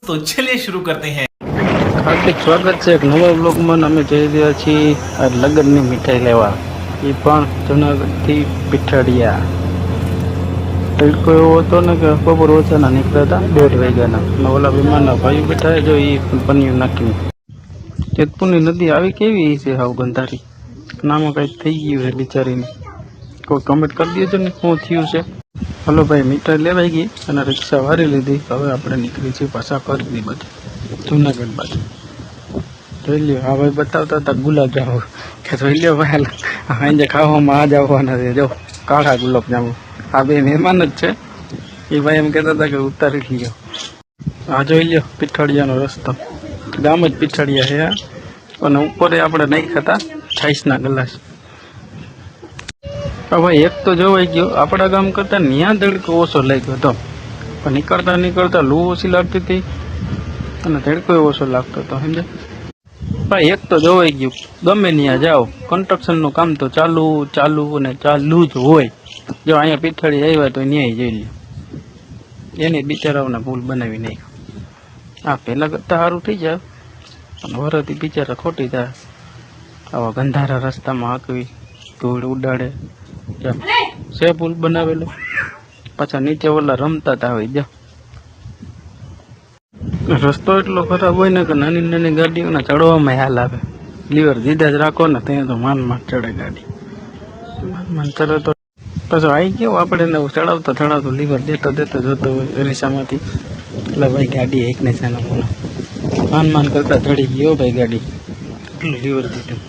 तो चलिए शुरू करते हैं। हार्दिक स्वागत છે એક નવા બ્લોગમાં. અમે જઈ રહ્યા છીએ આ લગ્નની મીઠાઈ લેવા, એ પણ જુનાગઢથી પીઠાડિયા. તડકો એવો હતો ને કે બપોર ઓછાના નીકળ્યા હતા 1:30 વાગ્યાના. અને ઓલા વિમાનના ભાઈ બેઠા જો એ પન્યું નાખ્યું. જેતપુરની નદી આવી કેવી છે હાવ ગંધારી, નામાં કંઈક થઈ ગયું છે બિચારીને. કોઈ કમેન્ટ કરી દેજો ને શું થયું છે. હલો ભાઈ, મીઠાઈ લેવાઈ ગઈ અને રિક્ષા વારી લીધી. હવે આપણે નીકળી છીએ પાછા કરવી બાજુ, જુનાગઢ બાજુ. જોઈ લ્યો, હા ભાઈ બતાવતા હતા ગુલાબજાંબુ, કે જોઈ લ્યો ભાઈ આજે ખાવામાં આ જ આવવાના છે. જો કાળા ગુલાબજાંબુ, આ બે મહેમાન જ છે. એ ભાઈ એમ કહેતા હતા કે ઉતારી લ્યો. આ જોઈ લ્યો પીઠાડિયાનો રસ્તો, ગામ જ પીઠાડિયા છે. અને ઉપર આપણે નહીં ખાતા છાઈસના ગ્લાસ. હવે એક તો જોવાઈ ગયો, આપણા ગામ કરતા ન્યા તડકો ઓછો લાગ્યો હતો. પણ નીકળતા નીકળતા લૂ ઓછી લાગતી હતી અને તડકો ઓછો લાગતો હતો. સમજે ભાઈ, એક તો જોવાઈ ગયું, ગમે ત્યાં જાઓ કન્સ્ટ્રક્શનનું કામ તો ચાલુ અને ચાલુ જ હોય. જો અહીંયા પીઠાડી આવ્યા તો ન્યાય જોઈ લ્યો, એની બિચારાઓને ભૂલ બનાવી નાખ્યો. આ પહેલાં કરતાં સારું થઈ જાય અને વરથી બિચારા ખોટી થાય. આવા ગંધારા રસ્તામાં હાંકવી, ધૂળ ઉડાડે. છે પુલ બનાવેલો, પાછા નીચે ઓલા રમતા હતા. હોય જા, રસ્તો એટલો ખરાબ હોય ને કે નાની નાની ગાડીઓને ચડવામાં હાલ આવે. લીવર દીધા જ રાખો ને ત્યાં તો માન ચડે ગાડી, માન ચડે તો પાછો આવી ગયો. આપણે ને ચડાવતો લીવર દેતો જતો હોય અરીસામાંથી. એટલે ભાઈ ગાડી એક ને છે માન કરતા ચડી ગયો ભાઈ ગાડી, એટલું લીવર દીધું.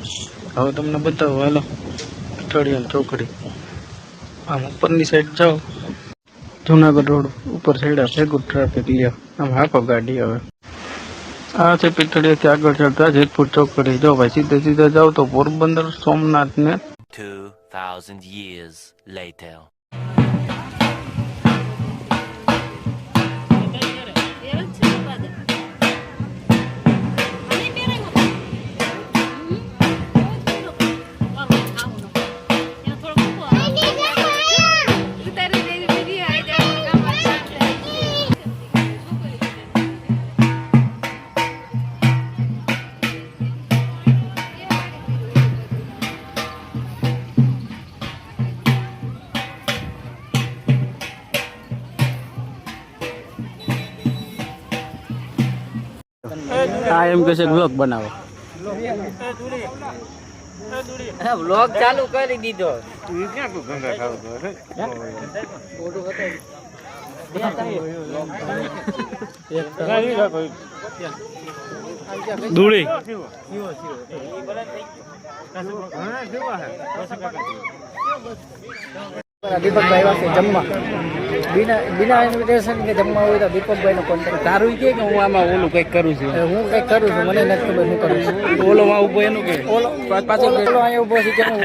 હવે તમને બતાવો, હાલો પીઠાડિયાની ચોકડી. આમ ઉપરની સાઈડ જાઓ, જુનાગઢ રોડ ઉપર સાઈડ ભેગું ટ્રાફિક લ્યો. આમ હાકો ગાડી. હવે આ છે પીઠાડિયાથી આગળ ચડતા જેતપુર ચોકડી. જો ભાઈ સીધે સીધા જાઓ તો પોરબંદર, સોમનાથ ને 2000 years later. આ એમ કે છે બ્લોગ બનાવો. વ્લોગ ચાલુ કરી દીધો. ધૂળી દીપકભાઈ પાસે જમવા બિના ઇન્વિટેશન કે જમવા હોય તો દીપકભાઈ નો કોન્ટેક્ટ. તારું કે હું આમાં ઓલું કંઈક કરું છું, હું કંઈક કરું છું, મને નથી ખબર હું કરું છું. ઓલો માં ઉભો એનું કે ઓલો પાછો અહીંયા ઉભો છે કે હું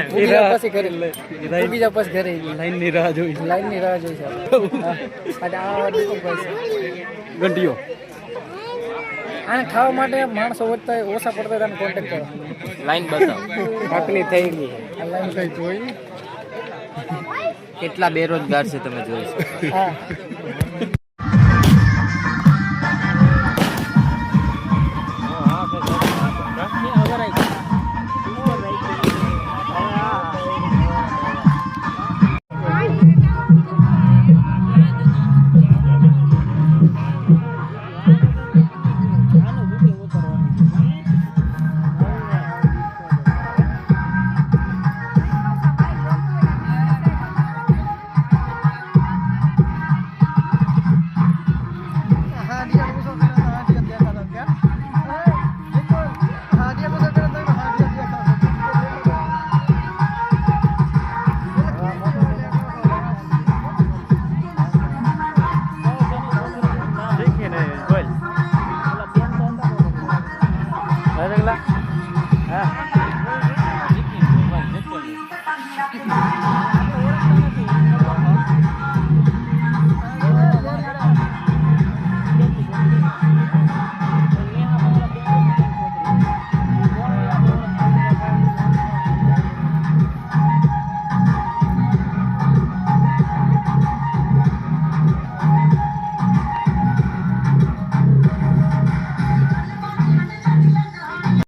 પછી કરી બીજા પછી ઘરે લાઈન ની રાહ જોઈ, લાઈન ની રાહ જોઈ છે. આ દીપકભાઈ છે ઘંટીઓ. આ ખાવા માટે માણસો વધતા ઓછા પડતા હતા, કોન્ટેક્ટ કરો. લાઈન બતાવો, આકલી થઈ ગઈ આ લાઈન કઈ જોઈ. કેટલા બેરોજગાર છે તમે જોઈ શકો. હા